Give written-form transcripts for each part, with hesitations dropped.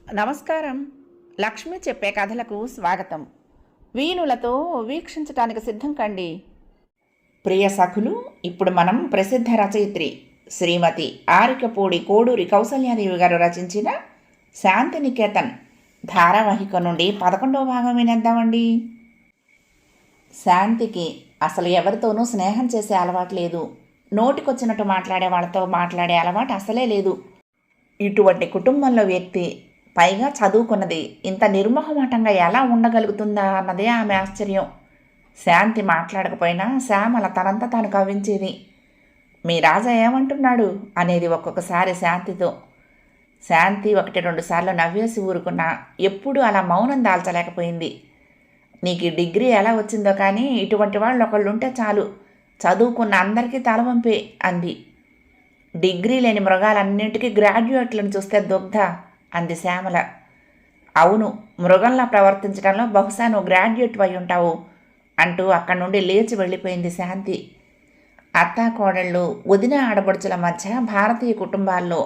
నమస్కారం. లక్ష్మి చెప్పే కథలకు స్వాగతం. వీణులతో వీక్షించటానికి సిద్ధం కండి. ప్రియ సఖులు, ఇప్పుడు మనం ప్రసిద్ధ రచయిత్రి శ్రీమతి ఆరికపూడి కోడూరి కౌసల్యాదేవి గారు రచించిన శాంతినికేతన్ ధారావాహిక నుండి 11వ భాగం వినేద్దామండి. శాంతికి అసలు ఎవరితోనూ స్నేహం చేసే అలవాటు లేదు. నోటికొచ్చినట్టు మాట్లాడే వాళ్ళతో మాట్లాడే అలవాటు అసలే లేదు. ఇటువంటి కుటుంబంలో వ్యక్తి, పైగా చదువుకున్నది, ఇంత నిర్మోహమాటంగా ఎలా ఉండగలుగుతుందా అన్నదే ఆమె ఆశ్చర్యం. శాంతి మాట్లాడకపోయినా శ్యామల తనంతా తాను కవ్వించేది. మీ రాజా ఏమంటున్నాడు అనేది ఒక్కొక్కసారి శాంతితో. శాంతి 1-2 సార్లు నవ్వేసి ఊరుకున్నా ఎప్పుడూ అలా మౌనం దాల్చలేకపోయింది. నీకు ఈ డిగ్రీ ఎలా వచ్చిందో కానీ ఇటువంటి వాళ్ళు ఒకళ్ళుంటే చాలు, చదువుకున్న అందరికీ తలవంపే అంది. డిగ్రీ లేని మృగాలన్నింటికీ గ్రాడ్యుయేట్లను చూస్తే దుగ్ధ అంది శ్యామల. అవును, మృగంలా ప్రవర్తించడంలో బహుశా నువ్వు గ్రాడ్యుయేట్ అయి ఉంటావు అంటూ అక్కడి నుండి లేచి వెళ్ళిపోయింది శాంతి. అత్తాకోడళ్ళు, వదిన ఆడబడుచుల మధ్య భారతీయ కుటుంబాల్లో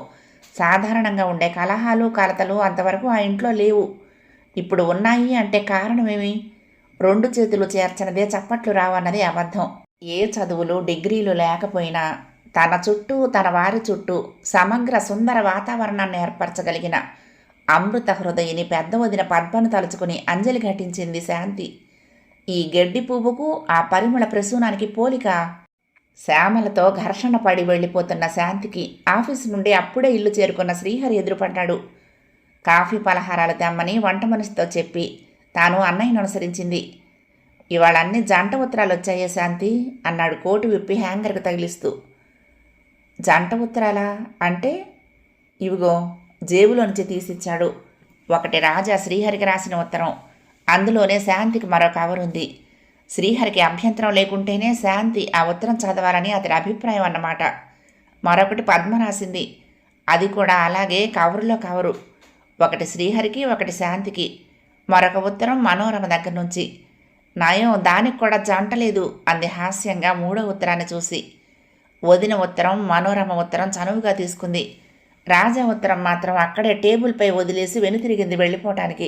సాధారణంగా ఉండే కలహాలు కలతలు అంతవరకు ఆ ఇంట్లో లేవు. ఇప్పుడు ఉన్నాయి అంటే కారణమేమి? 2 చేతులు చేర్చనిదే చప్పట్లు రావన్నది అబద్ధం. ఏ చదువులు డిగ్రీలు లేకపోయినా తన చుట్టూ తన వారి చుట్టూ సమగ్ర సుందర వాతావరణాన్ని ఏర్పరచగలిగిన అమృత హృదయిని పెద్ద వదిన పద్మను తలుచుకుని అంజలి ఘటించింది శాంతి. ఈ గడ్డి పువ్వుకు ఆ పరిమళ ప్రసూనానికి పోలిక. శ్యామలతో ఘర్షణ పడి వెళ్ళిపోతున్న శాంతికి ఆఫీసు నుండి అప్పుడే ఇల్లు చేరుకున్న శ్రీహరి ఎదురుపడ్డాడు. కాఫీ పలహారాలు తెమ్మని వంట మనిషితో చెప్పి తాను అన్నయ్యను అనుసరించింది. ఇవాళ అన్ని జంట ఉత్తరాలు వచ్చాయే శాంతి అన్నాడు కోటు విప్పి హ్యాంగర్కి తగిలిస్తూ. జంట ఉత్తరాలా అంటే? ఇవిగో జేబులోంచి తీసిచ్చాడు. ఒకటి రాజా శ్రీహరికి రాసిన ఉత్తరం, అందులోనే శాంతికి మరో కవర్ ఉంది. శ్రీహరికి అభ్యంతరం లేకుంటేనే శాంతి ఆ ఉత్తరం చదవాలని అతడి అభిప్రాయం అన్నమాట. మరొకటి పద్మ రాసింది, అది కూడా అలాగే కవరులో కవరు. ఒకటి శ్రీహరికి, ఒకటి శాంతికి. మరొక ఉత్తరం మనోరమ దగ్గర నుంచి. నయం, దానికి కూడా జంట లేదు అంది హాస్యంగా 3వ ఉత్తరాన్ని చూసి. వదిన ఉత్తరం, మనోరమ ఉత్తరం చనువుగా తీసుకుంది. రాజా ఉత్తరం మాత్రం అక్కడే టేబుల్పై వదిలేసి వెనుతిరిగింది వెళ్ళిపోవటానికి.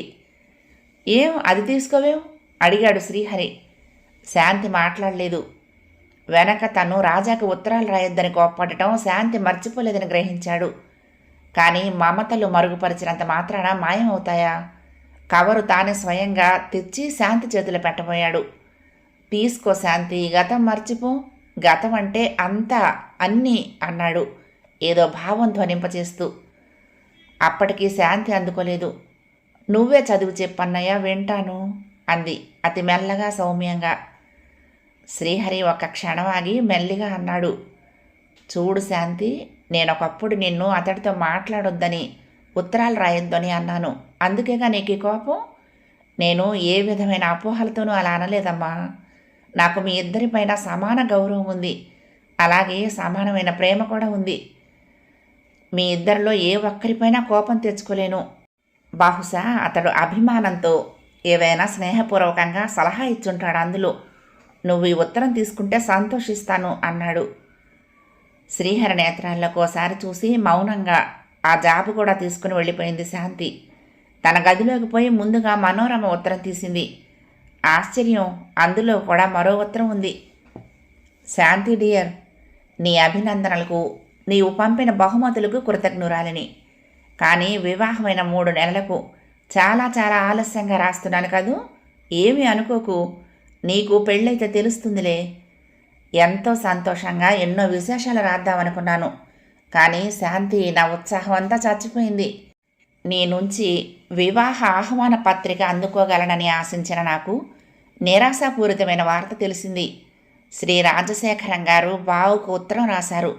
ఏం అది తీసుకోవేం అడిగాడు శ్రీహరి. శాంతి మాట్లాడలేదు. వెనక తను రాజాకు ఉత్తరాలు రాయొద్దని కోప్పడటం శాంతి మర్చిపోలేదని గ్రహించాడు. కానీ మమతలు మరుగుపరిచినంత మాత్రాన మాయమవుతాయా? కవరు తానే స్వయంగా తెచ్చి శాంతి చేతులు పెట్టబోయాడు. తీసుకో శాంతి, గతం మర్చిపో, గతం అంటే అంతా అన్నీ అన్నాడు ఏదో భావం ధ్వనింపచేస్తూ. అప్పటికీ శాంతి అందుకోలేదు. నువ్వే చదువు చెప్పన్నయ్య, వింటాను అంది అతి మెల్లగా సౌమ్యంగా. శ్రీహరి ఒక క్షణమాగి మెల్లిగా అన్నాడు, చూడు శాంతి, నేనొకప్పుడు నిన్ను అతడితో మాట్లాడొద్దని, ఉత్తరాలు రాయొద్దని అన్నాను. అందుకేగా నీకు ఈ కోపం? నేను ఏ విధమైన అపోహలతోనూ అలా అనలేదమ్మా. నాకు మీ ఇద్దరిపైన సమాన గౌరవం ఉంది, అలాగే సమానమైన ప్రేమ కూడా ఉంది. మీ ఇద్దరిలో ఏ ఒక్కరిపైనా కోపం తెచ్చుకోలేను. బహుశా అతడు అభిమానంతో ఏవైనా స్నేహపూర్వకంగా సలహా ఇచ్చుంటాడు. అందులో నువ్వు ఈ ఉత్తరం తీసుకుంటే సంతోషిస్తాను అన్నాడు. శ్రీహరి నేత్రాల్లోకి ఓసారి చూసి మౌనంగా ఆ జాబు కూడా తీసుకుని వెళ్ళిపోయింది శాంతి. తన గదిలోకి పోయి ముందుగా మనోరమ ఉత్తరం తీసింది. ఆశ్చర్యం, అందులో కూడా మరో ఉత్తరం ఉంది. శాంతి డియర్, నీ అభినందనలకు, నీవు పంపిన బహుమతులకు కృతజ్ఞురాలిని. కానీ వివాహమైన 3 నెలలకు చాలా చాలా ఆలస్యంగా రాస్తున్నాను కదూ. ఏమీ అనుకోకు, నీకు పెళ్ళైతే తెలుస్తుందిలే. ఎంతో సంతోషంగా ఎన్నో విశేషాలు రాద్దామనుకున్నాను, కానీ శాంతి, నా ఉత్సాహం అంతా చచ్చిపోయింది. నీ నుంచి వివాహ ఆహ్వాన పత్రిక అందుకోగలనని ఆశించిన నాకు నిరాశాపూరితమైన వార్త తెలిసింది. శ్రీ రాజశేఖరం గారు బావుకు ఉత్తరం రాశారు.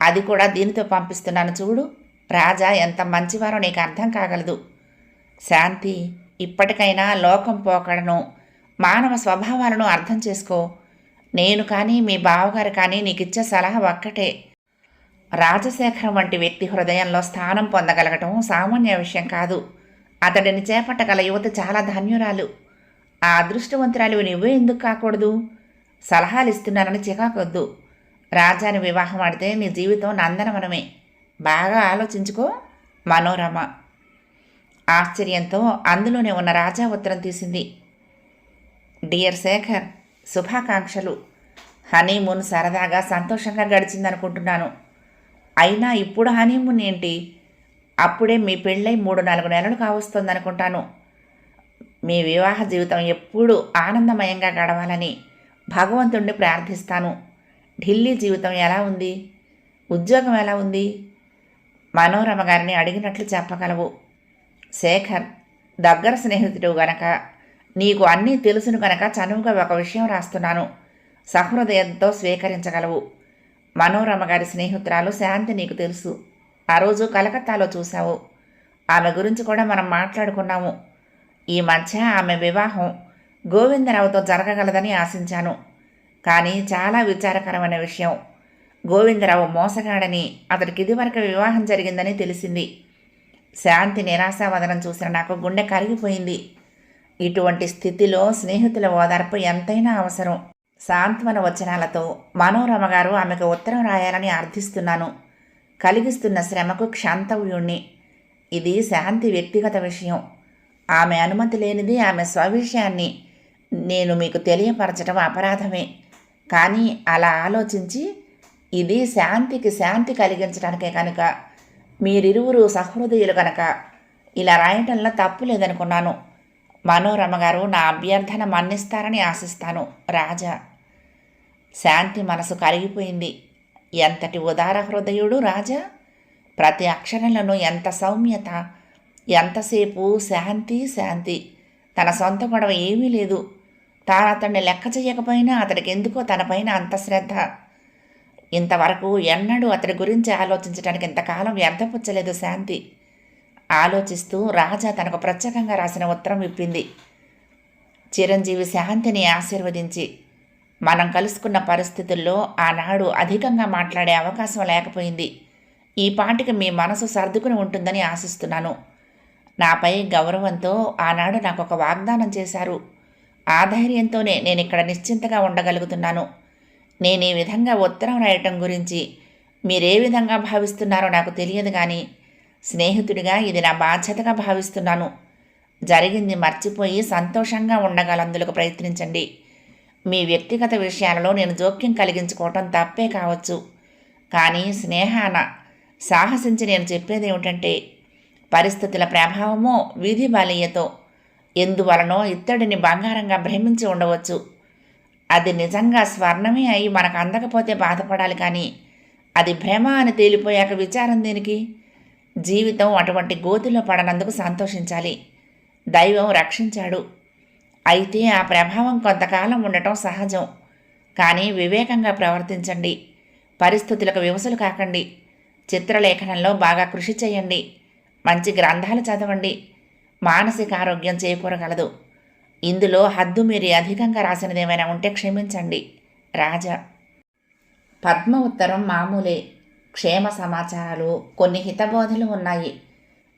అది కూడా దీనితో పంపిస్తున్నాను చూడు. రాజా ఎంత మంచివారో నీకు అర్థం కాగలదు. శాంతి, ఇప్పటికైనా లోకం పోకడను, మానవ స్వభావాలను అర్థం చేసుకో. నేను కానీ మీ బావగారు కానీ నీకిచ్చే సలహా ఒక్కటే. రాజశేఖరం వంటి వ్యక్తి హృదయంలో స్థానం పొందగలగటం సామాన్య విషయం కాదు. అతడిని చేపట్టగల యువత చాలా ధన్యురాలు. ఆ అదృష్టవంతురాలు నువ్వే ఎందుకు కాకూడదు? సలహాలు ఇస్తున్నానని చికాకొద్దు. రాజాని వివాహం ఆడితే నీ జీవితం నందనవనమే. బాగా ఆలోచించుకో. మనోరమ. ఆశ్చర్యంతో అందులోనే ఉన్న రాజా ఉత్తరం తీసింది. డియర్ శేఖర్, శుభాకాంక్షలు. హనీమూన్ సరదాగా సంతోషంగా గడిచిందనుకుంటున్నాను. అయినా ఇప్పుడు హనీమూన్ ఏంటి? అప్పుడే మీ పెళ్ళై 3-4 నెలలు కావస్తుందనుకుంటాను. మీ వివాహ జీవితం ఎప్పుడూ ఆనందమయంగా గడవాలని భగవంతుణ్ణి ప్రార్థిస్తాను. ఢిల్లీ జీవితం ఎలా ఉంది? ఉద్యోగం ఎలా ఉంది? మనోరమ గారిని అడిగినట్లు చెప్పగలవు. శేఖర్, దగ్గర స్నేహితుడు గనక, నీకు అన్నీ తెలుసును గనక చనువుగా ఒక విషయం రాస్తున్నాను. సహృదయంతో స్వీకరించగలవు. మనోరమ గారి స్నేహితురాలు శాంతి నీకు తెలుసు. ఆ రోజు కలకత్తాలో చూశావు. ఆమె గురించి కూడా మనం మాట్లాడుకున్నాము. ఈ మధ్య ఆమె వివాహం గోవిందరావుతో జరగగలదని ఆశించాను. కానీ చాలా విచారకరమైన విషయం, గోవిందరావు మోసగాడని, అతడికి ఇదివరకు వివాహం జరిగిందని తెలిసింది. శాంతి నిరాశావదనం చూసిన నాకు గుండె కరిగిపోయింది. ఇటువంటి స్థితిలో స్నేహితుల ఓదార్పు ఎంతైనా అవసరం. సాంత్వన వచనాలతో మనోరమ గారు ఆమెకు ఉత్తరం రాయాలని అర్థిస్తున్నాను. కలిగిస్తున్న శ్రమకు క్షాంతవ్యుణ్ణి. ఇది శాంతి వ్యక్తిగత విషయం. ఆమె అనుమతి లేనిది ఆమె స్వవిషయాన్ని నేను మీకు తెలియపరచడం అపరాధమే. కానీ అలా ఆలోచించి ఇది శాంతికి శాంతి కలిగించడానికే కనుక, మీరిరువురు సహృదయులు కనుక ఇలా రాయటంలో తప్పు లేదనుకున్నాను. మనోరమ గారు నా అభ్యర్థన మన్నిస్తారని ఆశిస్తాను. రాజా. శాంతి మనసు కరిగిపోయింది. ఎంతటి ఉదార హృదయుడు రాజా! ప్రతి అక్షరంలోనూ ఎంత సౌమ్యత! ఎంతసేపు శాంతి శాంతి. తన సొంత గొడవ ఏమీ లేదు. తాను అతన్ని లెక్క చేయకపోయినా అతడికి ఎందుకో తనపైన అంత శ్రద్ధ. ఇంతవరకు ఎన్నడూ అతడి గురించి ఆలోచించడానికి ఇంతకాలం వ్యర్థపుచ్చలేదు శాంతి. ఆలోచిస్తూ రాజా తనకు ప్రత్యేకంగా రాసిన ఉత్తరం విప్పింది. చిరంజీవి శాంతిని ఆశీర్వదించి, మనం కలుసుకున్న పరిస్థితుల్లో ఆనాడు అధికంగా మాట్లాడే అవకాశం లేకపోయింది. ఈ పాటికి మీ మనసు సర్దుకుని ఉంటుందని ఆశిస్తున్నాను. నాపై గౌరవంతో ఆనాడు నాకు ఒక వాగ్దానం చేశారు. ఆ ధైర్యంతోనే నేను ఇక్కడ నిశ్చింతగా ఉండగలుగుతున్నాను. నేను ఈ విధంగా ఉత్తరం రాయటం గురించి మీరే విధంగా భావిస్తున్నారో నాకు తెలియదు, కానీ స్నేహితుడిగా ఇది నా బాధ్యతగా భావిస్తున్నాను. జరిగింది మర్చిపోయి సంతోషంగా ఉండగలందులకు ప్రయత్నించండి. మీ వ్యక్తిగత విషయాలలో నేను జోక్యం కలిగించుకోవటం తప్పే కావచ్చు. కానీ స్నేహాన సాహసించి నేను చెప్పేది ఏమిటంటే, పరిస్థితుల ప్రభావమో విధి బలీయతో ఎందువలనో ఇత్తడిని బంగారంగా భ్రమించి ఉండవచ్చు. అది నిజంగా స్వర్ణమే అయి మనకు అందకపోతే బాధపడాలి, కానీ అది భ్రమ అని తేలిపోయాక విచారం దేనికి? జీవితం అటువంటి గోతిలో పడనందుకు సంతోషించాలి. దైవం రక్షించాడు. అయితే ఆ ప్రభావం కొంతకాలం ఉండటం సహజం. కానీ వివేకంగా ప్రవర్తించండి. పరిస్థితులకు వివసులు కాకండి. చిత్రలేఖనంలో బాగా కృషి చేయండి. మంచి గ్రంథాలు చదవండి. మానసిక ఆరోగ్యం చేకూరగలదు. ఇందులో హద్దు మీరి అధికంగా రాసినదేమైనా ఉంటే క్షమించండి. రాజా. పద్మ ఉత్తరం మామూలే. క్షేమ సమాచారాలు, కొన్ని హితబోధలు ఉన్నాయి.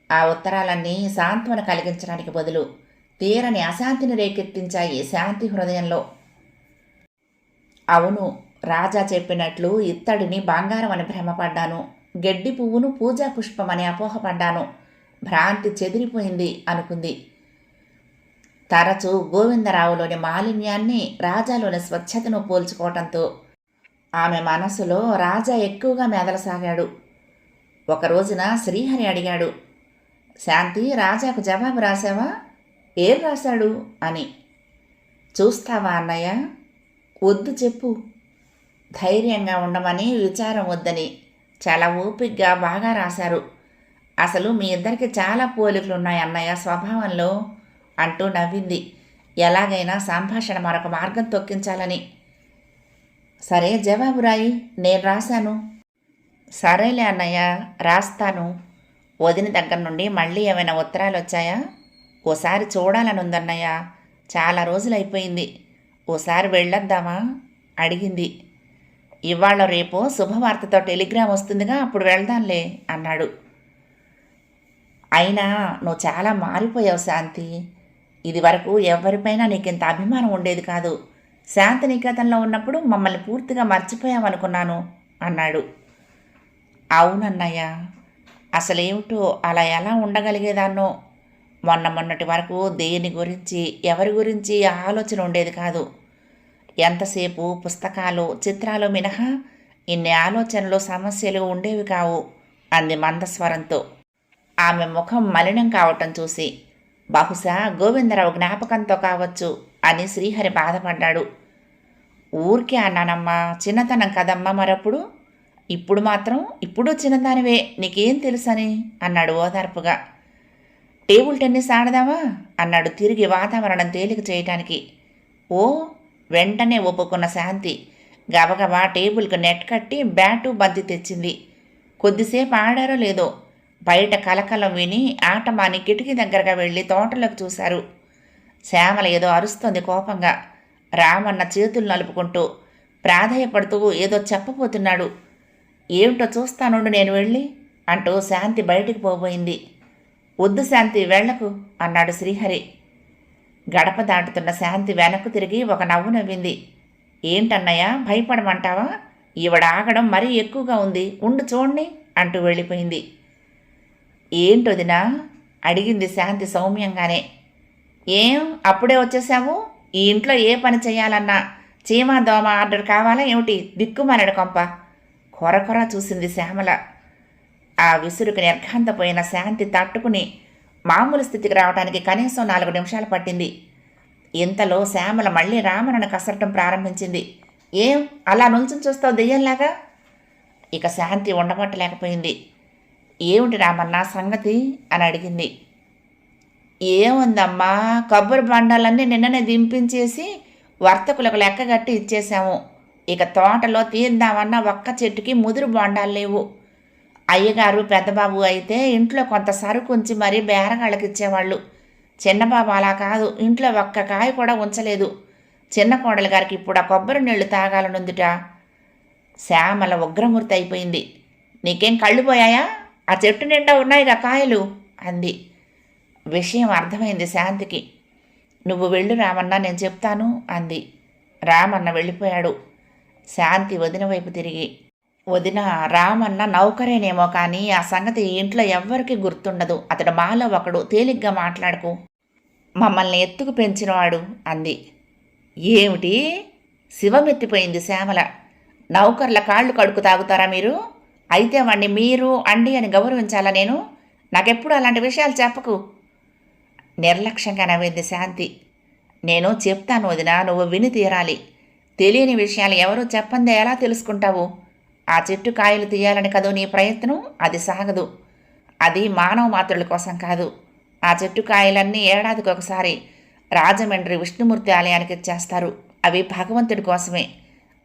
ఆ ఉత్తరాలన్నీ సాంత్వన కలిగించడానికి బదులు తీరని అశాంతిని రేకెత్తించాయి శాంతి హృదయంలో. అవును, రాజా చెప్పినట్లు ఇత్తడిని బంగారం అని భ్రమపడ్డాను. గడ్డి పువ్వును పూజా పుష్పమని అపోహపడ్డాను. భ్రాంతి చెదిరిపోయింది అనుకుంది. తరచూ గోవిందరావులోని మాలిన్యాన్ని రాజాలోని స్వచ్ఛతను పోల్చుకోవటంతో ఆమె మనసులో రాజా ఎక్కువగా మెదలసాగాడు. ఒక రోజున శ్రీహరి అడిగాడు, శాంతి, రాజాకు జవాబు రాశావా? ఏం రాశాడు అని. చూస్తావా అన్నయ్య? వద్దు, చెప్పు. ధైర్యంగా ఉండమని, విచారం వద్దని. చాలా ఓపిగ్గా బాగా రాశారు. అసలు మీ ఇద్దరికి చాలా పోలికలున్నాయి అన్నయ్య స్వభావంలో అంటూ నవ్వింది. ఎలాగైనా సంభాషణ మరొక మార్గం తొక్కించాలని. సరే, జవాబు రాయి, నేను రాశాను. సరేలే అన్నయ్య, రాస్తాను. వదిన దగ్గర నుండి మళ్ళీ ఏమైనా ఉత్తరాలు వచ్చాయా? ఓసారి చూడాలని ఉందన్నయ్య, చాలా రోజులైపోయింది. ఓసారి వెళ్ళొద్దామా అడిగింది. ఇవాళ రేపు శుభవార్తతో టెలిగ్రామ్ వస్తుందిగా, అప్పుడు వెళ్దాంలే అన్నాడు. అయినా నువ్వు చాలా మారిపోయావు శాంతి. ఇది వరకు ఎవరిపైనా నీకింత అభిమానం ఉండేది కాదు. శాంతినికేతన్లో ఉన్నప్పుడు మమ్మల్ని పూర్తిగా మర్చిపోయామనుకున్నాను అన్నాడు. అవునన్నయ్య, అసలేమిటో అలా ఎలా ఉండగలిగేదాన్నో. మొన్నటి వరకు దేని గురించి ఎవరి గురించి ఆలోచన ఉండేది కాదు. ఎంతసేపు పుస్తకాలు చిత్రాలు మినహా ఇన్ని ఆలోచనలు సమస్యలు ఉండేవి కావు అంది మందస్వరంతో. ఆమె ముఖం మలినం కావటం చూసి బహుశా గోవిందరావు జ్ఞాపకంతో కావచ్చు అని శ్రీహరి బాధపడ్డాడు. ఊరికే అన్నానమ్మా, చిన్నతనం కదమ్మా మరప్పుడు. ఇప్పుడు మాత్రం ఇప్పుడు చిన్నదానివే, నీకేం తెలుసని అన్నాడు ఓదార్పుగా. టేబుల్ టెన్నిస్ ఆడదామా అన్నాడు తిరిగి వాతావరణం తేలిక చేయటానికి. ఓ, వెంటనే ఒప్పుకున్న శాంతి గబగబా టేబుల్కి నెట్ కట్టి బ్యాటు బంతి తెచ్చింది. కొద్దిసేపు ఆడారో లేదో బయట కలకలం విని ఆటమాని కిటికీ దగ్గరగా వెళ్ళి తోటలోకి చూశారు. శ్యామల ఏదో అరుస్తోంది కోపంగా. రామన్న చేతులు నలుపుకుంటూ ప్రాధేయపడుతూ ఏదో చెప్పబోతున్నాడు. ఏమిటో చూస్తానుండు నేను వెళ్ళి అంటూ శాంతి బయటికి పోబోయింది. వద్దు శాంతి, వెళ్లకు అన్నాడు శ్రీహరి. గడప దాటుతున్న శాంతి వెనక్కు తిరిగి ఒక నవ్వు నవ్వింది. ఏంటన్నయ్య, భయపడమంటావా? ఈవిడ ఆగడం మరీ ఎక్కువగా ఉంది, ఉండు చూడండి అంటూ వెళ్ళిపోయింది. ఏంటొదినా అడిగింది శాంతి సౌమ్యంగానే. ఏం అప్పుడే వచ్చేసావు? ఈ ఇంట్లో ఏ పని చేయాలన్నా చీమా దోమ ఆర్డర్ కావాలా ఏమిటి? దిక్కుమాలడు కొంప. కొరకొర చూసింది శ్యామల. ఆ విసురుకు నిర్ఘాంతపోయిన శాంతి తట్టుకుని మామూలు స్థితికి రావడానికి కనీసం 4 నిమిషాలు పట్టింది. ఇంతలో శ్యామల మళ్ళీ రామనను కసరటం ప్రారంభించింది. ఏం అలా నుంచుని చూస్తావు దెయ్యంలాగా? ఇక శాంతి ఉండబట్టలేకపోయింది. ఏమిటి రామన్న సంగతి అని అడిగింది. ఏముందమ్మా, కొబ్బరి బండాలన్నీ నిన్ననే దింపించేసి వర్తకులకు లెక్కగట్టి ఇచ్చేశాము. ఇక తోటలో తీద్దామన్న ఒక్క చెట్టుకి ముదురు బొండాలు లేవు. అయ్యగారు పెద్దబాబు అయితే ఇంట్లో కొంత సరుకు ఉంచి మరీ బేరగాళ్ళకి ఇచ్చేవాళ్ళు. చిన్నబాబు అలా కాదు, ఇంట్లో ఒక్క కాయ కూడా ఉంచలేదు. చిన్న కోడలి గారికి ఇప్పుడు ఆ కొబ్బరి నీళ్లు తాగాలనుందుట. శ్యామల ఉగ్రమూర్తి అయిపోయింది. నీకేం కళ్ళు పోయాయా? ఆ చెట్టు నిండా ఉన్నాయిగా కాయలు అంది. విషయం అర్థమైంది శాంతికి. నువ్వు వెళ్ళు రామన్న, నేను చెప్తాను అంది. రామన్న వెళ్ళిపోయాడు. శాంతి వదిన వైపు తిరిగి, వదిన, రామన్న నౌకరేనేమో కానీ ఆ సంగతి ఇంట్లో ఎవ్వరికీ గుర్తుండదు. అతడు మాలో ఒకడు, తేలిగ్గా మాట్లాడుకు. మమ్మల్ని ఎత్తుకు పెంచినవాడు అంది. ఏమిటి? శివమెత్తిపోయింది శ్యామల. నౌకర్ల కాళ్ళు కడుకు తాగుతారా మీరు? అయితే వాణ్ణి మీరు అండి అని గౌరవించాలా నేను? నాకెప్పుడు అలాంటి విషయాలు చెప్పకు. నిర్లక్ష్యంగా నవ్వింది శాంతి. నేను చెప్తాను వదిన, నువ్వు విని తీరాలి. తెలియని విషయాలు ఎవరూ చెప్పందే ఎలా తెలుసుకుంటావు? ఆ చెట్టు కాయలు తీయాలని కదూ నీ ప్రయత్నం, అది సాగదు. అది మానవ మాతృల కోసం కాదు. ఆ చెట్టు కాయలన్నీ ఏడాదికి ఒకసారి రాజమండ్రి విష్ణుమూర్తి ఆలయానికి ఇచ్చేస్తారు. అవి భగవంతుడి కోసమే.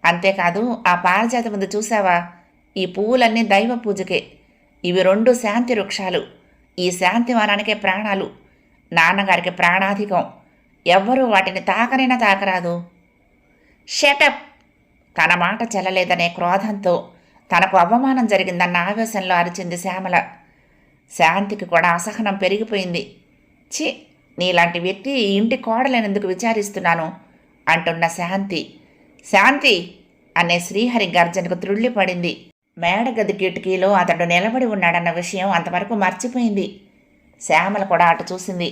అంతేకాదు, ఆ పారిజాత ముందు చూసావా? ఈ పువ్వులన్నీ దైవ పూజకే. ఇవి 2 శాంతి వృక్షాలు. ఈ శాంతి వనానికే ప్రాణాలు. నాన్నగారికి ప్రాణాధికం. ఎవ్వరూ వాటిని తాకనైనా తాకరాదు. షటప్! తన మాట చెల్లలేదనే క్రోధంతో, తనకు అవమానం జరిగిందన్న ఆవేశంలో అరిచింది శ్యామల. శాంతికి కూడా అసహనం పెరిగిపోయింది. ఛీ, నీలాంటి వ్యక్తి ఈ ఇంటి కోడలేనందుకు విచారిస్తున్నాను అంటున్న శాంతి. శాంతి అనే శ్రీహరి గర్జనకు త్రుళ్ళిపడింది. మేడగది కిటికీలో అతడు నిలబడి ఉన్నాడన్న విషయం అంతవరకు మర్చిపోయింది. శ్యామల కూడా అటు చూసింది.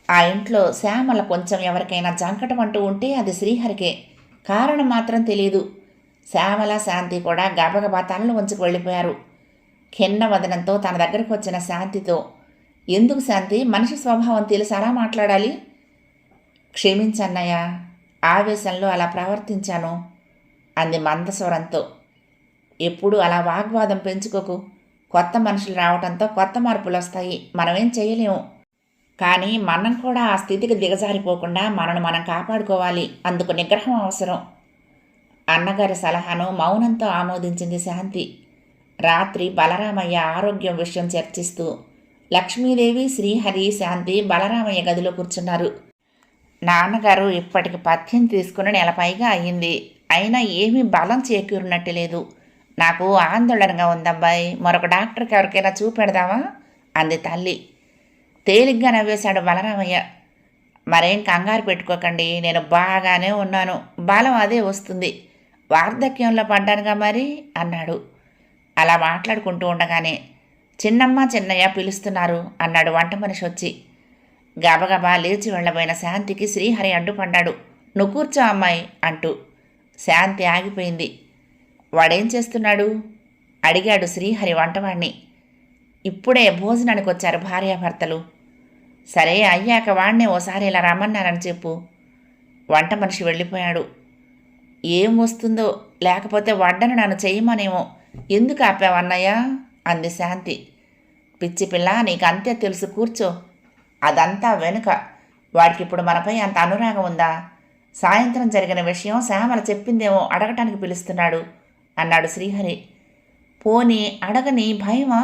ఆ ఇంట్లో శ్యామల కొంచెం ఎవరికైనా జంకటం అంటూ ఉంటే అది శ్రీహరికే. కారణం మాత్రం తెలియదు. శ్యామల, శాంతి కూడా గబగబా తలలు వంచుకు వెళ్ళిపోయారు. ఖిన్న వదనంతో తన దగ్గరకు వచ్చిన శాంతితో, ఎందుకు శాంతి, మనిషి స్వభావం తెలిసి అలా మాట్లాడాలి? క్షమించన్నయ్య, ఆవేశంలో అలా ప్రవర్తించాను అంది మందస్వరంతో. ఎప్పుడు అలా వాగ్వాదం పెంచుకోకు. కొత్త మనుషులు రావడంతో కొత్త మార్పులు వస్తాయి. మనమేం చేయలేము. కానీ మనం కూడా ఆ స్థితికి దిగజారిపోకుండా మనను మనం కాపాడుకోవాలి. అందుకు నిగ్రహం అవసరం. అన్నగారి సలహాను మౌనంతో ఆమోదించింది శాంతి. రాత్రి బలరామయ్య ఆరోగ్యం విషయం చర్చిస్తూ లక్ష్మీదేవి, శ్రీహరి, శాంతి బలరామయ్య గదిలో కూర్చున్నారు. నాన్నగారు ఇప్పటికి పథ్యం తీసుకుని 1 నెల పైగా అయ్యింది. అయినా ఏమీ బలం చేకూరినట్టు లేదు. నాకు ఆందోళనగా ఉందబ్బాయి. మరొక డాక్టర్కి ఎవరికైనా చూపెడదామా అంది తల్లి. తేలిగ్గా నవ్వేశాడు బలరామయ్య. మరేం కంగారు పెట్టుకోకండి, నేను బాగానే ఉన్నాను. బలం అదే వస్తుంది. వార్ధక్యంలో పడ్డానుగా మరి అన్నాడు. అలా మాట్లాడుకుంటూ ఉండగానే చిన్నమ్మ, చిన్నయ్య పిలుస్తున్నారు అన్నాడు వంట మనిషి వచ్చి. గబగబా లేచి వెళ్ళబోయిన శాంతికి శ్రీహరి అడ్డుపడ్డాడు. నువ్వు కూర్చో అమ్మాయి అంటూ. శాంతి ఆగిపోయింది. వాడేం చేస్తున్నాడు అడిగాడు శ్రీహరి వంటవాణ్ణి. ఇప్పుడే భోజనానికి వచ్చారు భార్యాభర్తలు. సరే అయ్యాక వాణ్ణే ఓసారి ఇలా రమ్మన్నానని చెప్పు. వంట మనిషి వెళ్ళిపోయాడు. ఏం వస్తుందో, లేకపోతే వడ్డను నన్ను చెయ్యమనేమో. ఎందుకు ఆపావన్నయ్య అంది శాంతి. పిచ్చి పిల్ల, నీకు అంతే తెలుసు, కూర్చో. అదంతా వెనుక. వాడికిప్పుడు మనపై అంత అనురాగం ఉందా? సాయంత్రం జరిగిన విషయం శ్యామల చెప్పిందేమో అడగటానికి పిలుస్తున్నాడు అన్నాడు శ్రీహరి. పోనీ అడగని భయమా?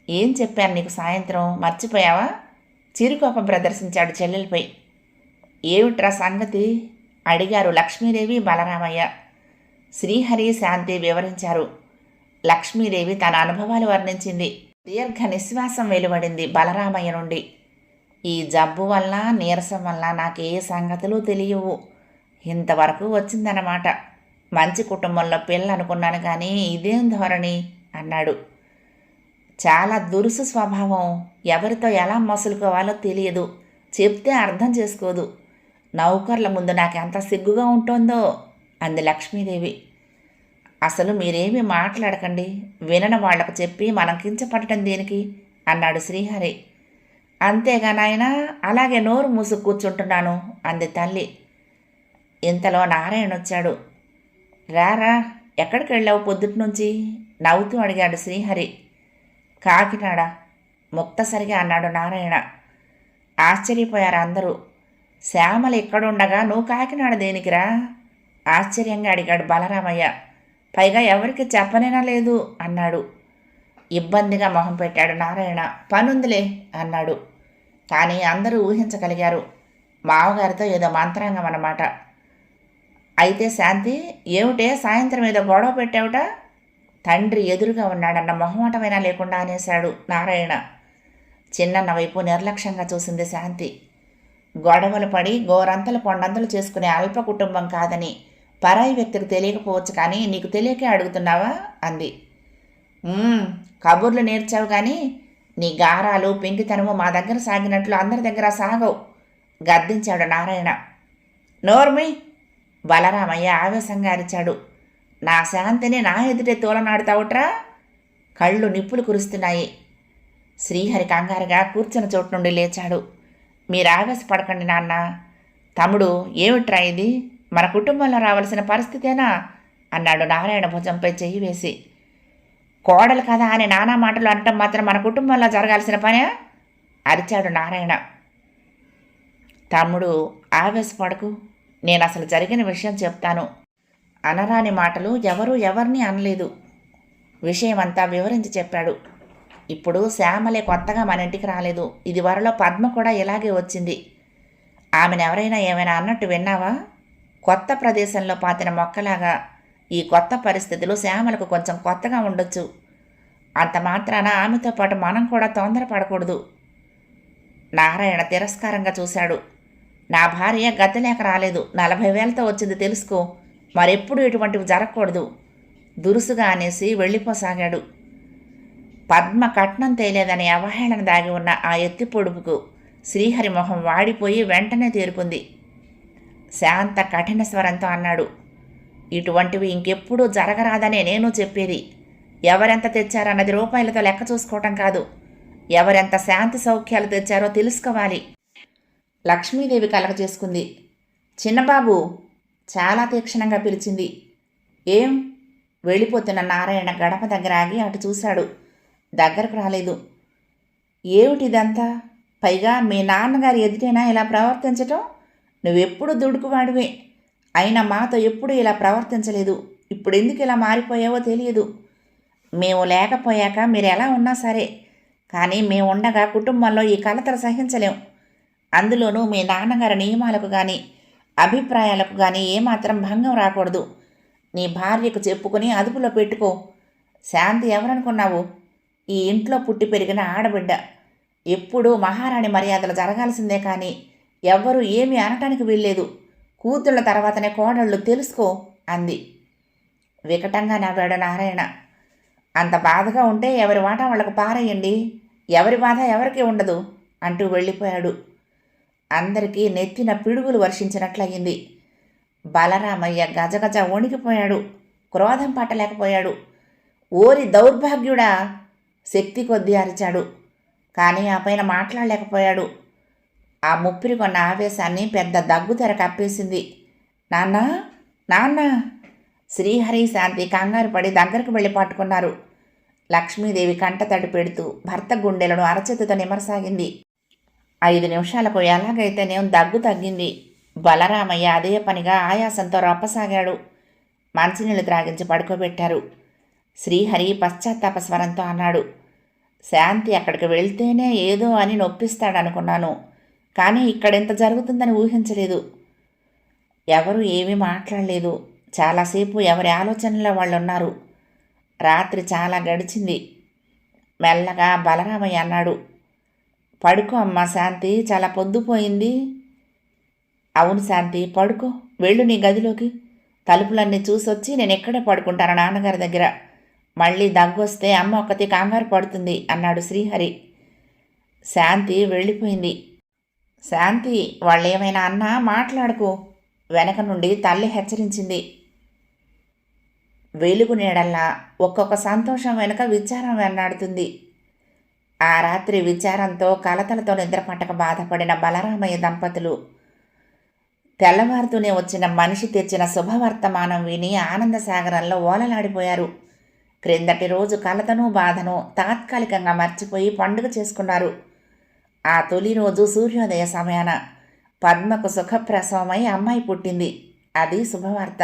ఏం చెప్పాను నీకు సాయంత్రం, మర్చిపోయావా? చిరుకోపం ప్రదర్శించాడు చెల్లెలపై. ఏమిట్రా సంగతి అడిగారు లక్ష్మీదేవి బలరామయ్య. శ్రీహరి శాంతి వివరించారు. లక్ష్మీదేవి తన అనుభవాలు వర్ణించింది. దీర్ఘ నిశ్వాసం వెలువడింది బలరామయ్య నుండి. ఈ జబ్బు వల్ల నీరసం వల్ల నాకు ఏ సంగతులు తెలియవు. ఇంతవరకు వచ్చిందన్నమాట. మంచి కుటుంబంలో పిల్ల అనుకున్నాను కానీ ఇదేం ధోరణి అన్నాడు. చాలా దురుసు స్వభావం. ఎవరితో ఎలా మసులుకోవాలో తెలియదు. చెప్తే అర్థం చేసుకోదు. నౌకర్ల ముందు నాకెంత సిగ్గుగా ఉంటుందో అంది లక్ష్మీదేవి. అసలు మీరేమీ మాట్లాడకండి. వినని వాళ్లకు చెప్పి మనం కించపడటం దేనికి అన్నాడు శ్రీహరి. అంతేగా నాయనా, అలాగే నోరు మూసు కూర్చుంటున్నాను అంది తల్లి. ఇంతలో నారాయణ వచ్చాడు. రారా, ఎక్కడికి వెళ్ళావు పొద్దుటి నుంచి నవ్వుతూ అడిగాడు శ్రీహరి. కాకినాడ ముక్తసరిగా అన్నాడు నారాయణ. ఆశ్చర్యపోయారు అందరూ. శ్యామల ఇక్కడుండగా నువ్వు కాకినాడ దేనికిరా ఆశ్చర్యంగా అడిగాడు బలరామయ్య. పైగా ఎవరికి చెప్పనేనా లేదు అన్నాడు. ఇబ్బందిగా మొహం పెట్టాడు నారాయణ. పనుందిలే అన్నాడు. కానీ అందరూ ఊహించగలిగారు. మావగారితో ఏదో మంత్రాంగం అన్నమాట. అయితే శాంతి, ఏమిటే సాయంత్రం ఏదో గొడవ పెట్టావుట? తండ్రి ఎదురుగా ఉన్నాడన్న మొహమాటమైనా లేకుండా అనేశాడు నారాయణ. చిన్నన్న వైపు నిర్లక్ష్యంగా చూసింది శాంతి. గొడవలు పడి గోరంతలు కొండంతలు చేసుకునే అల్ప కుటుంబం కాదని పరాయి వ్యక్తికి తెలియకపోవచ్చు, కానీ నీకు తెలియకే అడుగుతున్నావా అంది. కబుర్లు నేర్చావు కానీ నీ గారాలు పెంకితనము మా దగ్గర సాగినట్లు అందరి దగ్గర సాగవు గద్దించాడు నారాయణ. నోర్మి బలరామయ్య ఆవేశంగా అరిచాడు. నా శాంతిని నా ఎదుటే తోలనాడుతావుట్రా? కళ్ళు నిప్పులు కురుస్తున్నాయి. శ్రీహరి కంగారుగా కూర్చున్న చోటు నుండి లేచాడు. మీరు ఆవేశపడకండి నాన్న. తమ్ముడు, ఏమిట్రా ఇది? మన కుటుంబంలో రావాల్సిన పరిస్థితేనా అన్నాడు నారాయణ భుజంపై చెయ్యి వేసి. కోడలు కదా అని నానా మాటలు అనటం మాత్రం మన కుటుంబంలో జరగాల్సిన పనే అరిచాడు నారాయణ. తమ్ముడు, ఆవేశపడకు. నేను అసలు జరిగిన విషయం చెప్తాను. అనరాని మాటలు ఎవరిని అనలేదు. విషయమంతా వివరించి చెప్పాడు. ఇప్పుడు శ్యామలే కొత్తగా మన ఇంటికి రాలేదు. ఇది వరలో పద్మ కూడా ఇలాగే వచ్చింది. ఆమెను ఎవరైనా ఏమైనా అన్నట్టు విన్నావా? కొత్త ప్రదేశంలో పాతిన మొక్కలాగా ఈ కొత్త పరిస్థితులు శ్యామలకు కొంచెం కొత్తగా ఉండొచ్చు. అంత మాత్రాన ఆమెతో పాటు మనం కూడా తొందరపడకూడదు. నారాయణ తిరస్కారంగా చూశాడు. నా భార్య గతి లేక రాలేదు. 40,000తో వచ్చింది తెలుసుకో. మరెప్పుడు ఇటువంటివి జరగకూడదు దురుసుగా అనేసి వెళ్ళిపోసాగాడు. పద్మ కట్నం తేలేదని అవహేళన దాగి ఉన్న ఆ ఎత్తి పొడుపుకు శ్రీహరి మొహం వాడిపోయి వెంటనే తేరుకుంది. శాంత కఠిన స్వరంతో అన్నాడు. ఇటువంటివి ఇంకెప్పుడూ జరగరాదనే నేను చెప్పేది. ఎవరెంత తెచ్చారన్నది రూపాయలతో లెక్క చూసుకోవటం కాదు. ఎవరెంత శాంతి సౌఖ్యాలు తెచ్చారో తెలుసుకోవాలి. లక్ష్మీదేవి కలగ చేసుకుంది. చిన్నబాబు చాలా తీక్షణంగా పిలిచింది. ఏం? వెళ్ళిపోతున్న నారాయణ గడప దగ్గర ఆగి అటు చూశాడు. దగ్గరకు రాలేదు. ఏమిటిదంతా? పైగా మీ నాన్నగారి ఎదుటైనా ఇలా ప్రవర్తించటం? నువ్వెప్పుడు దుడుకువాడివే. అయినా మాతో ఎప్పుడూ ఇలా ప్రవర్తించలేదు. ఇప్పుడు ఎందుకు ఇలా మారిపోయావో తెలియదు. మేము లేకపోయాక మీరు ఎలా ఉన్నా సరే, కానీ మేము ఉండగా కుటుంబంలో ఈ కలతలు సహించలేం. అందులోనూ మీ నాన్నగారి నియమాలకు కానీ అభిప్రాయాలకు కానీ ఏమాత్రం భంగం రాకూడదు. నీ భార్యకు చెప్పుకొని అదుపులో పెట్టుకో. శాంతి ఎవరనుకున్నావు? ఈ ఇంట్లో పుట్టి పెరిగిన ఆడబిడ్డ. ఎప్పుడూ మహారాణి మర్యాదలు జరగాల్సిందే కానీ ఎవ్వరూ ఏమీ అనటానికి వీల్లేదు. కూతుళ్ళ తర్వాతనే కోడళ్ళు, తెలుసుకో అంది. వికటంగా నవ్వాడు నారాయణ. అంత బాధగా ఉంటే ఎవరి వాటా వాళ్లకు పారేయండి. ఎవరి బాధ ఎవరికీ ఉండదు. అంటూ వెళ్ళిపోయాడు. అందరికీ నెత్తిన పిడుగులు వర్షించినట్లయింది. బలరామయ్య గజగజ వణికిపోయాడు. క్రోధం పట్టలేకపోయాడు. ఓరి దౌర్భాగ్యుడా! శక్తి కొద్దీ అరిచాడు. కానీ ఆ పైన మాట్లాడలేకపోయాడు. ఆ ముప్పిరి కొన్న ఆవేశాన్ని పెద్ద దగ్గుతెర కప్పేసింది. నాన్నా, నాన్న! శ్రీహరి, శాంతి కంగారు పడి దగ్గరకు వెళ్ళి పట్టుకున్నారు. లక్ష్మీదేవి కంటతడి పెడుతూ భర్త గుండెలను అరచేతితో నిమరసాగింది. 5 నిమిషాలకు ఎలాగైతేనేం దగ్గు తగ్గింది. బలరామయ్య అదే పనిగా ఆయాసంతో రప్పసాగాడు. మంచినీళ్ళు త్రాగించి పడుకోబెట్టారు. శ్రీహరి పశ్చాత్తాప స్వరంతో అన్నాడు, శాంతి అక్కడికి వెళ్తేనే ఏదో అని నొప్పిస్తాడనుకున్నాను. కానీ ఇక్కడెంత జరుగుతుందని ఊహించలేదు. ఎవరు ఏమీ మాట్లాడలేదు. చాలాసేపు ఎవరి ఆలోచనలో వాళ్ళు ఉన్నారు. రాత్రి చాలా గడిచింది. మెల్లగా బలరామయ్య అన్నాడు, పడుకో అమ్మా శాంతి, చాలా పొద్దుపోయింది. అవును శాంతి, పడుకో. వెళ్ళు నీ గదిలోకి. తలుపులన్నీ చూసొచ్చి నేను ఎక్కడే పడుకుంటాను నాన్నగారి దగ్గర. మళ్ళీ దగ్గొస్తే అమ్మ ఒక్కతి కంగారు పడుతుంది అన్నాడు శ్రీహరి. శాంతి వెళ్ళిపోయింది. శాంతి, వాళ్ళేమైనా అన్నా మాట్లాడుకో, వెనక నుండి తల్లి హెచ్చరించింది. వెలుగు నీడల్లా ఒక్కొక్క సంతోషం వెనుక విచారం వెన్నాడుతుంది. ఆ రాత్రి విచారంతో కలతలతో నిద్రపట్టక బాధపడిన బలరామయ్య దంపతులు తెల్లవారుతూనే వచ్చిన మనిషి తెచ్చిన శుభవర్తమానం విని ఆనందసాగరంలో ఓలలాడిపోయారు. క్రిందటి రోజు కలతను బాధను తాత్కాలికంగా మర్చిపోయి పండుగ చేసుకున్నారు. ఆ తొలి రోజు సూర్యోదయ సమయాన పద్మకు సుఖప్రసవమై అమ్మాయి పుట్టింది. అది శుభవార్త.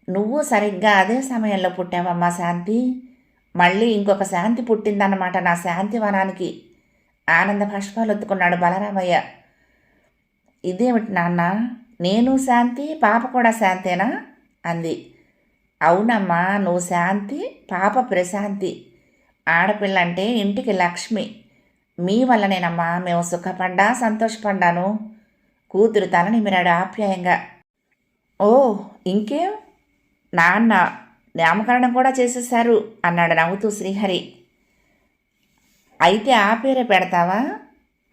నువ్వు సరిగ్గా అదే సమయంలో పుట్టావమ్మా శాంతి. మళ్ళీ ఇంకొక శాంతి పుట్టిందన్నమాట నా శాంతివనానికి. ఆనంద భాష్పాలు ఒత్తుకున్నాడు బలరామయ్య. ఇదేమిటి నాన్న, నేను శాంతి, పాప కూడా శాంతేనా అంది. అవునమ్మా, నువ్వు శాంతి, పాప ప్రశాంతి. ఆడపిల్లంటే ఇంటికి లక్ష్మి. మీ వల్లనేనమ్మా మేము సుఖపడ్డా సంతోషపడ్డాను. కూతురు తల నిమిరాడు ఆప్యాయంగా. ఓ, ఇంకేం, నాన్న నామకరణం కూడా చేసేశారు అన్నాడు నవ్వుతూ శ్రీహరి. అయితే ఆ పేరే పెడతావా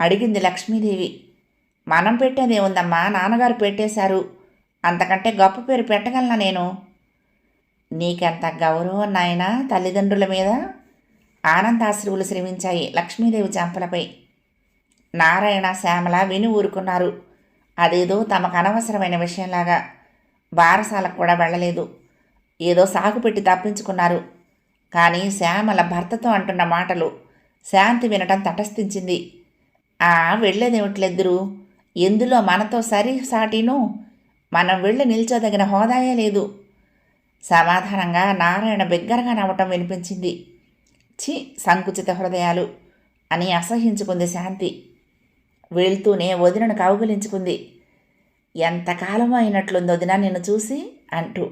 అడిగింది లక్ష్మీదేవి. మనం పెట్టేదేముందమ్మా, నాన్నగారు పెట్టేశారు. అంతకంటే గొప్ప పేరు పెట్టగలనా నేను? నీకెంత గౌరవం నాయనా తల్లిదండ్రుల మీద. ఆనందాశ్రువులు శ్రమించాయి లక్ష్మీదేవి చెంపలపై. నారాయణ, శ్యామల విని ఊరుకున్నారు. అదేదో తమకు అనవసరమైన విషయంలాగా. బారసాలకు కూడా వెళ్ళలేదు. ఏదో సాగు పెట్టి తప్పించుకున్నారు. కానీ శ్యామల భర్తతో అంటున్న మాటలు శాంతి వినటం తటస్థించింది. వెళ్ళేదేమిట్లెద్దురు, ఎందులో మనతో సరి సాటిను, మనం వెళ్ళి నిల్చోదగిన హోదాయే లేదు. సమాధానంగా నారాయణ బిగ్గరగా నవ్వటం వినిపించింది. ఛీ, సంకుచిత హృదయాలు అని అసహించుకుంది శాంతి. వెళ్తూనే వదినను కౌగిలించుకుంది. ఎంతకాలం అయినట్లుంది వదిన నిన్ను చూసి అంటూ.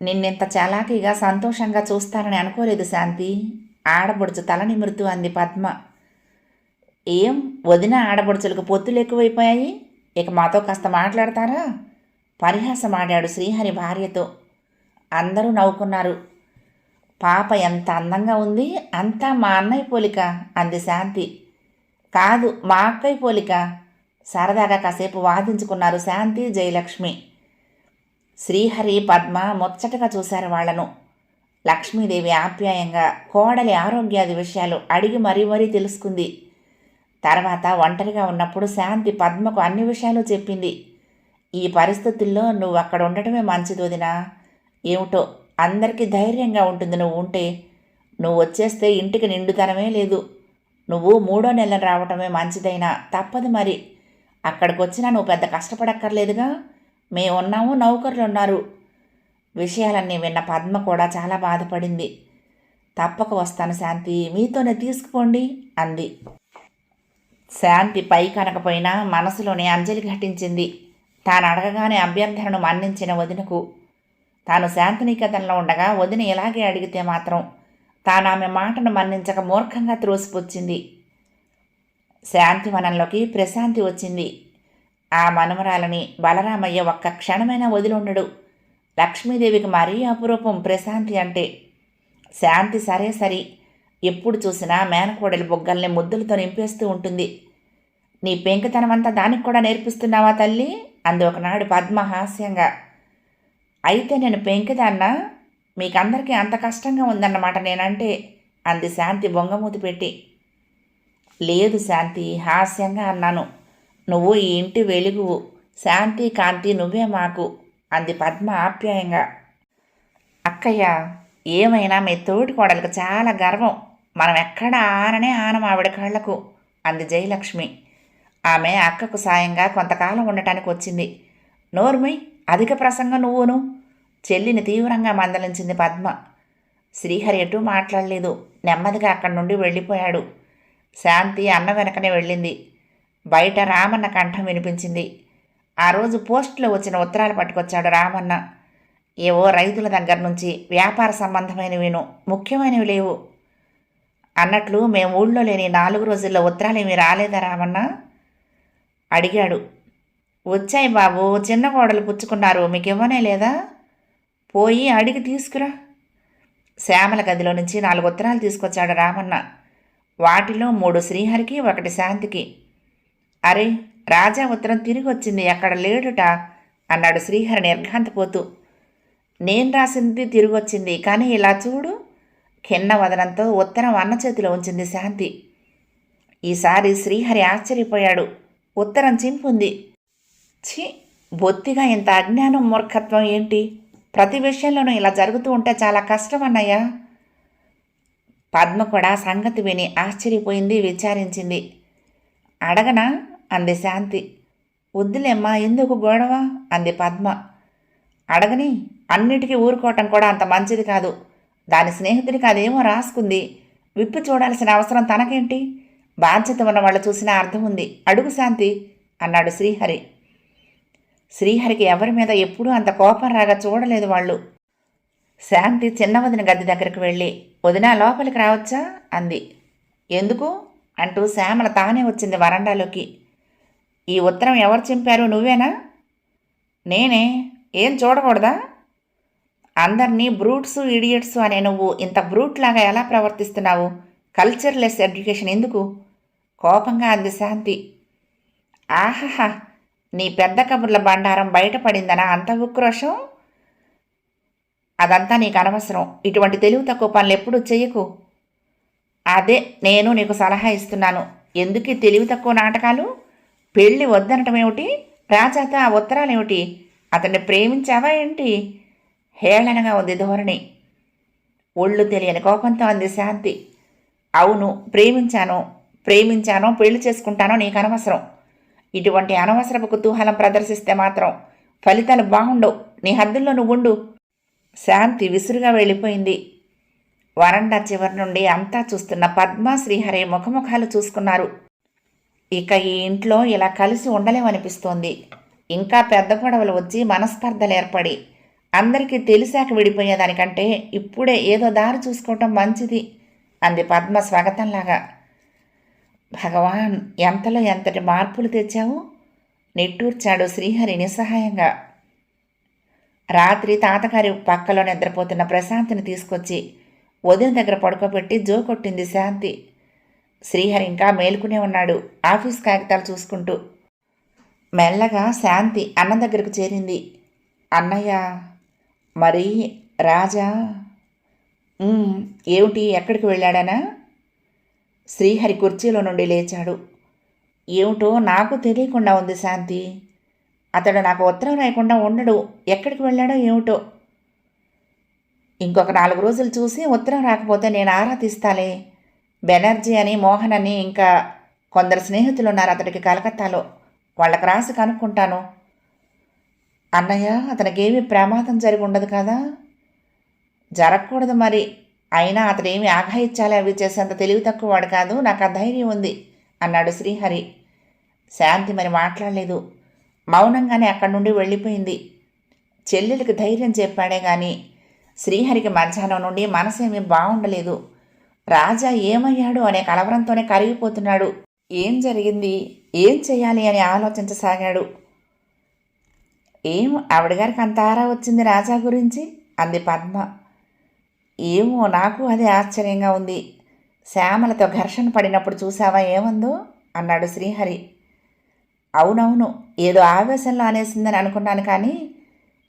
నిన్నెంత చలాకీగా సంతోషంగా చూస్తానని అనుకోలేదు శాంతి. ఆడబొడుచు తల నిమురుతూ అంది పద్మ. ఏం వదిన, ఆడబొడుచులకు పొత్తులు ఎక్కువైపోయాయి, ఇక మాతో కాస్త మాట్లాడతారా? పరిహాసమాడాడు శ్రీహరి భార్యతో. అందరూ నవ్వుకున్నారు. పాప ఎంత అందంగా ఉంది, అంతా మా అన్నయ్య పోలిక అంది శాంతి. కాదు, మా అక్కయ్య పోలిక. సరదాగా కాసేపు వాదించుకున్నారు శాంతి, జయలక్ష్మి. శ్రీహరి, పద్మ ముచ్చటగా చూశారు వాళ్లను. లక్ష్మీదేవి ఆప్యాయంగా కోడలి ఆరోగ్యాది విషయాలు అడిగి మరీ తెలుసుకుంది. తర్వాత ఒంటరిగా ఉన్నప్పుడు శాంతి పద్మకు అన్ని విషయాలు చెప్పింది. ఈ పరిస్థితుల్లో నువ్వు అక్కడ ఉండటమే మంచిది వదినా. ఏమిటో అందరికీ ధైర్యంగా ఉంటుంది నువ్వు ఉంటే. నువ్వు వచ్చేస్తే ఇంటికి నిండుతనమే లేదు. నువ్వు 3వ నెల రావటమే మంచిదైనా తప్పదు మరి. అక్కడికి వచ్చినా నువ్వు పెద్ద కష్టపడక్కర్లేదుగా. మేమున్నాము, నౌకర్లు ఉన్నారు. విషయాలన్నీ విన్న పద్మ కూడా చాలా బాధపడింది. తప్పక వస్తాను శాంతి, మీతోనే తీసుకుపోండి అంది. శాంతి పై కనకపోయినా మనసులోనే అంజలి ఘటించింది. తాను అడగగానే అభ్యర్థనను మన్నించిన వదినకు. తాను శాంతినికేతన్లో ఉండగా వదిన ఇలాగే అడిగితే మాత్రం తాను ఆమె మాటను మన్నించక మూర్ఖంగా త్రోసిపుచ్చింది. శాంతివనంలోకి ప్రశాంతి వచ్చింది. ఆ మనుమరాలని బలరామయ్య ఒక్క క్షణమైనా వదిలుండడు. లక్ష్మీదేవికి మరీ అపురూపం ప్రశాంతి అంటే. శాంతి సరే సరి, ఎప్పుడు చూసినా మేనకోడలి బొగ్గల్ని ముద్దులతో నింపేస్తూ ఉంటుంది. నీ పెంకితనమంతా దానికి కూడా నేర్పిస్తున్నావా తల్లి? అంది ఒకనాడు పద్మ హాస్యంగా. అయితే నేను పెంకిదాన్నా? మీకందరికీ అంత కష్టంగా ఉందన్నమాట నేనంటే, అంది శాంతి బొంగమూతి పెట్టి. లేదు శాంతి, హాస్యంగా అన్నాను. నువ్వు ఈ ఇంటి వెలుగువు. శాంతి కాంతి నువ్వే మాకు, అంది పద్మ ఆప్యాయంగా. అక్కయ్య, ఏమైనా మీ తోటి కోడలకు చాలా గర్వం. మనం ఎక్కడ ఆననే ఆనం ఆవిడ కళ్ళకు, అంది జయలక్ష్మి. ఆమె అక్కకు సాయంగా కొంతకాలం ఉండటానికి వచ్చింది. నోర్మయ్, అధిక ప్రసంగం నువ్వును, చెల్లిని తీవ్రంగా మందలించింది పద్మ. శ్రీహరి ఎటూ మాట్లాడలేదు. నెమ్మదిగా అక్కడి నుండి వెళ్ళిపోయాడు. శాంతి అన్న వెనకనే వెళ్ళింది. బయట రామన్న కంఠం వినిపించింది. ఆ రోజు పోస్టులో వచ్చిన ఉత్తరాలు పట్టుకొచ్చాడు రామన్న. ఏవో రైతుల దగ్గర నుంచి వ్యాపార సంబంధమైనవిను, ముఖ్యమైనవి లేవు. అన్నట్లు మేము ఊళ్ళో లేని 4 రోజుల్లో ఉత్తరాలేమీ రాలేదా రామన్న? అడిగాడు. వచ్చాయి బాబు, చిన్న కోడలు పుచ్చుకున్నారు, మీకు ఇవ్వనే లేదా? పోయి అడిగి తీసుకురా. శ్యామల గదిలో నుంచి 4 ఉత్తరాలు తీసుకొచ్చాడు రామన్న. వాటిలో 3 శ్రీహరికి, 1 శాంతికి. అరే, రాజా ఉత్తరం తిరిగి వచ్చింది, అక్కడ లేడుట, అన్నాడు శ్రీహరి నిర్ఘాంతపోతూ. నేను రాసింది తిరిగొచ్చింది, కానీ ఇలా చూడు. ఖిన్న వదనంతో ఉత్తరం అన్న చేతిలో ఉంచింది శాంతి. ఈసారి శ్రీహరి ఆశ్చర్యపోయాడు. ఉత్తరం చింపుంది. ఛీ, బొత్తిగా ఇంత అజ్ఞానం మూర్ఖత్వం ఏంటి? ప్రతి విషయంలోనూ ఇలా జరుగుతూ ఉంటే చాలా కష్టం అన్నయ్య. పద్మ కూడా సంగతి విని ఆశ్చర్యపోయింది, విచారించింది. అడగనా? అంది శాంతి. వద్దులేమ్మా, ఎందుకు గొడవ? అంది పద్మ. అడగని, అన్నిటికీ ఊరుకోవటం కూడా అంత మంచిది కాదు. దాని స్నేహితుడికి అదేమో రాసుకుంది, విప్పి చూడాల్సిన అవసరం తనకేంటి? బాధ్యత ఉన్న వాళ్ళు చూసినా అర్థం ఉంది. అడుగు శాంతి, అన్నాడు శ్రీహరి. శ్రీహరికి ఎవరి మీద ఎప్పుడూ అంత కోపం రాగా చూడలేదు వాళ్ళు. శాంతి చిన్న వదిన గది దగ్గరికి వెళ్ళి, వదినా లోపలికి రావచ్చా? అంది. ఎందుకు? అంటూ శ్యామల తానే వచ్చింది వరండాలోకి. ఈ ఉత్తరం ఎవరు చింపారు, నువ్వేనా? నేనే. ఏం చూడకూడదా? అందరినీ బ్రూట్సు, ఇడియట్సు అనే నువ్వు ఇంత బ్రూట్లాగా ఎలా ప్రవర్తిస్తున్నావు? కల్చర్లెస్ ఎడ్యుకేషన్ ఎందుకు? కోపంగా అంది శాంతి. ఆహాహా, నీ పెద్ద కబుర్ల బండారం బయటపడిందనా అంత ఉక్రోషం? అదంతా నీకు అనవసరం. ఇటువంటి తెలివి తక్కువ పనులు ఎప్పుడూ చెయ్యకు. అదే నేను నీకు సలహా ఇస్తున్నాను. ఎందుకు ఈ తెలివి తక్కువ నాటకాలు? పెళ్ళి వద్దనటం ఏమిటి? రాజాతో ఆ ఉత్తరాలేమిటి? అతన్ని ప్రేమించావా ఏంటి? హేళనగా ఉంది ధోరణి. ఒళ్ళు తెలియని కోపంతో అంది శాంతి. అవును, ప్రేమించానో పెళ్లి చేసుకుంటానో నీకు అనవసరం. ఇటువంటి అనవసరపు కుతూహలం ప్రదర్శిస్తే మాత్రం ఫలితాలు బాగుండవు. నీ హద్దుల్లో నువ్వుండు. శాంతి విసురుగా వెళ్ళిపోయింది. వరండా చివరి నుండి అంతా చూస్తున్న పద్మ, శ్రీహరి ముఖముఖాలు చూసుకున్నారు. ఇక ఈ ఇంట్లో ఇలా కలిసి ఉండలేమనిపిస్తోంది. ఇంకా పెద్ద గొడవలు వచ్చి మనస్పర్ధలు ఏర్పడి అందరికీ తెలిసాక విడిపోయేదానికంటే ఇప్పుడే ఏదో దారి చూసుకోవటం మంచిది, అంది పద్మ స్వాగతంలాగా. భగవాన్, ఎంతలో ఎంతటి మార్పులు తెచ్చావు, నిట్టూర్చాడు శ్రీహరి నిస్సహాయంగా. రాత్రి తాతగారి పక్కలో నిద్రపోతున్న ప్రశాంతిని తీసుకొచ్చి వదిన దగ్గర పడుకోబెట్టి జో కొట్టింది శాంతి. శ్రీహరి ఇంకా మేలుకునే ఉన్నాడు, ఆఫీస్ కాగితాలు చూసుకుంటూ. మెల్లగా శాంతి అన్న దగ్గరకు చేరింది. అన్నయ్య, మరి రాజా ఏమిటి, ఎక్కడికి వెళ్ళాడనా? శ్రీహరి కుర్చీలో నుండి లేచాడు. ఏమిటో నాకు తెలియకుండా ఉంది శాంతి. అతడు నాకు ఉత్తరం రాయకుండా ఉండడు. ఎక్కడికి వెళ్ళాడో ఏమిటో. ఇంకొక 4 రోజులు చూసి ఉత్తరం రాకపోతే నేను ఆరా తీస్తాలే. బెనర్జీ అని, మోహన్ అని, ఇంకా కొందరు స్నేహితులు ఉన్నారు అతడికి కలకత్తాలో. వాళ్ళకి రాసి కనుక్కుంటాను. అన్నయ్య, అతనికేమీ ప్రమాదం జరిగి ఉండదు కదా? జరగకూడదు మరి. అయినా అతడేమీ ఆఘాయిత్యాలు అవి చేసేంత తెలివి తక్కువ వాడు కాదు, నాకు ఆ ధైర్యం ఉంది, అన్నాడు శ్రీహరి. శాంతి మరి మాట్లాడలేదు. మౌనంగానే అక్కడి నుండి వెళ్ళిపోయింది. చెల్లెలికి ధైర్యం చెప్పాడే గాని శ్రీహరికి మధ్యాహ్నం నుండి మనసేమీ బాగుండలేదు. రాజా ఏమయ్యాడు అనే కలవరంతోనే కరిగిపోతున్నాడు. ఏం జరిగింది, ఏం చెయ్యాలి అని ఆలోచించసాగాడు. ఏం ఆవిడగారికి అంత ఆరా వచ్చింది రాజా గురించి, అంది పద్మ. ఏమో, నాకు అదే ఆశ్చర్యంగా ఉంది. శ్యామలతో ఘర్షణ పడినప్పుడు చూసావా ఏమందో అన్నాడు శ్రీహరి. అవునవును, ఏదో ఆవేశంలో అనేసిందని అనుకున్నాను, కానీ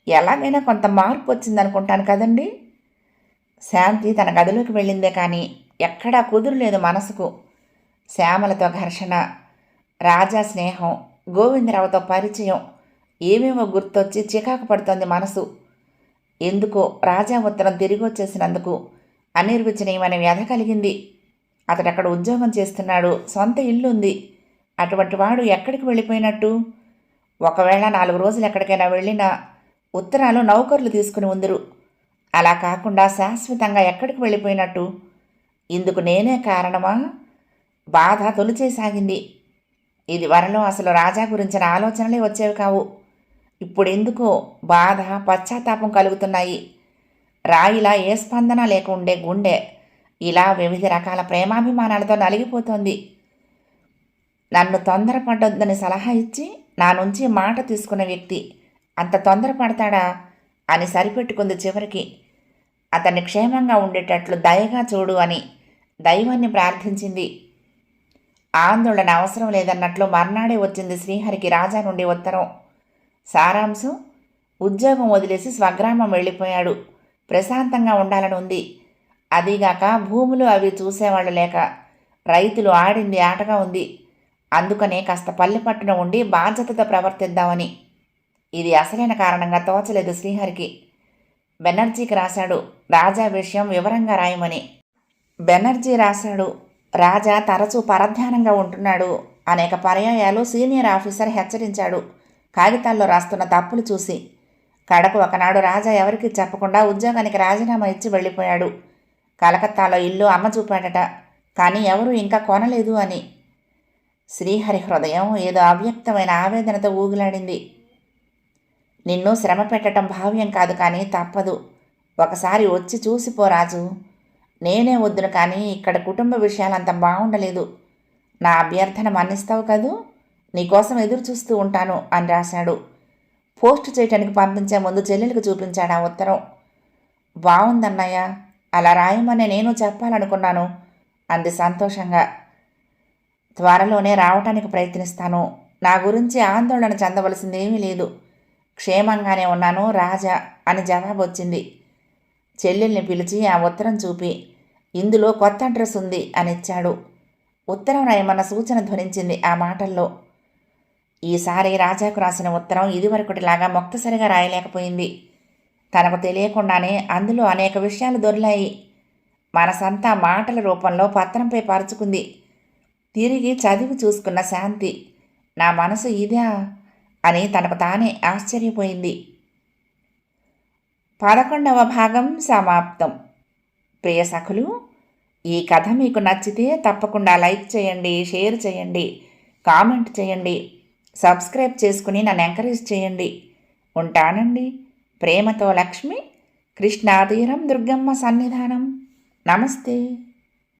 ఎలాగైనా కొంత మార్పు వచ్చిందనుకుంటాను కదండి. శాంతి తన గదిలోకి వెళ్ళిందే కానీ ఎక్కడా కుదురులేదు మనసుకు. శ్యామలతో ఘర్షణ, రాజా స్నేహం, గోవిందరావుతో పరిచయం ఏమేమో గుర్తొచ్చి చికాకు పడుతోంది మనసు. ఎందుకో రాజా ఉత్తరం తిరిగి వచ్చేసినందుకు అనిర్వచనీయమైన వ్యధ కలిగింది. అతడక్కడ ఉద్యోగం చేస్తున్నాడు, సొంత ఇల్లు ఉంది. అటువంటి వాడు ఎక్కడికి వెళ్ళిపోయినట్టు? ఒకవేళ 4 రోజులు ఎక్కడికైనా వెళ్ళినా ఉత్తరాలు నౌకర్లు తీసుకుని ఉందరు. అలా కాకుండా శాశ్వతంగా ఎక్కడికి వెళ్ళిపోయినట్టు? ఇందుకు నేనే కారణమా? బాధ తొలిచేసాగింది. ఇది వరలో అసలు రాజా గురించిన ఆలోచనలే వచ్చేవి కావు. ఇప్పుడెందుకో బాధ, పశ్చాత్తాపం కలుగుతున్నాయి. రాయిలా ఏ స్పందన లేక ఉండే గుండె ఇలా వివిధ రకాల ప్రేమాభిమానాలతో నలిగిపోతోంది. నన్ను తొందరపడొద్దని సలహా ఇచ్చి నా నుంచి మాట తీసుకున్న వ్యక్తి అంత తొందరపడతాడా అని సరిపెట్టుకుంది చివరికి. అతన్ని క్షేమంగా ఉండేటట్లు దయగా చూడు అని దైవాన్ని ప్రార్థించింది. ఆందోళన అవసరం లేదన్నట్లు మర్నాడే వచ్చింది శ్రీహరికి రాజా నుండి ఉత్తరం. సారాంశం: ఉద్యోగం వదిలేసి స్వగ్రామం వెళ్ళిపోయాడు. ప్రశాంతంగా ఉండాలని ఉంది. అదీగాక భూములు అవి చూసేవాళ్ళు లేక రైతులు ఆడింది ఆటగా ఉంది. అందుకనే కాస్త పల్లె పట్టున ఉండి బాధ్యతతో ప్రవర్తిద్దామని. ఇది అసలైన కారణంగా తోచలేదు శ్రీహరికి. బెనర్జీకి రాశాడు రాజా విషయం వివరంగా రాయమని. బెనర్జీ రాశాడు, రాజా తరచూ పరధ్యానంగా ఉంటున్నాడు. అనేక పర్యాయాలు సీనియర్ ఆఫీసర్ హెచ్చరించాడు కాగితాల్లో రాస్తున్న తప్పులు చూసి. కడకు ఒకనాడు రాజా ఎవరికి చెప్పకుండా ఉద్యోగానికి రాజీనామా ఇచ్చి వెళ్ళిపోయాడు. కలకత్తాలో ఇల్లు అమ్మ చూపాడట, కానీ ఎవరూ ఇంకా కొనలేదు అని. శ్రీహరి హృదయం ఏదో అవ్యక్తమైన ఆవేదనతో ఊగులాడింది. నిన్ను శ్రమ పెట్టడం భావ్యం కాదు, కానీ తప్పదు. ఒకసారి వచ్చి చూసిపోరాజు. నేనే వద్దును, కానీ ఇక్కడ కుటుంబ విషయాలంత బాగుండలేదు. నా అభ్యర్థన మన్నిస్తావు కదూ? నీకోసం ఎదురు చూస్తూ ఉంటాను అని రాశాడు. పోస్టు చేయటానికి పంపించే ముందు చెల్లెలకు చూపించాడు ఆ ఉత్తరం. బాగుందన్నయ్య, అలా రాయమని నేను చెప్పాలనుకున్నాను అంది సంతోషంగా. త్వరలోనే రావటానికి ప్రయత్నిస్తాను. నా గురించి ఆందోళన చెందవలసిందేమీ లేదు. క్షేమంగానే ఉన్నాను రాజా అని జవాబు వచ్చింది. చెల్లెల్ని పిలిచి ఆ ఉత్తరం చూపి, ఇందులో కొత్త అడ్రస్ ఉంది అని ఇచ్చాడు. ఉత్తరం రాయమన్న సూచన ధ్వనించింది ఆ మాటల్లో. ఈసారి రాజాకు రాసిన ఉత్తరం ఇదివరకటిలాగా మొక్తసరిగా రాయలేకపోయింది. తనకు తెలియకుండానే అందులో అనేక విషయాలు దొరిలాయి. మనసంతా మాటల రూపంలో పత్రంపై పరుచుకుంది. తిరిగి చదివి చూసుకున్న శాంతి, నా మనసు ఇదా అని తనకు తానే ఆశ్చర్యపోయింది. 11వ భాగం సమాప్తం. ప్రియ సఖులు, ఈ కథ మీకు నచ్చితే తప్పకుండా లైక్ చేయండి, షేర్ చేయండి, కామెంట్ చేయండి, సబ్స్క్రైబ్ చేసుకుని నన్ను ఎంకరేజ్ చేయండి. ఉంటానండి. ప్రేమతో లక్ష్మి, కృష్ణాతీరం దుర్గమ్మ సన్నిధానం. నమస్తే.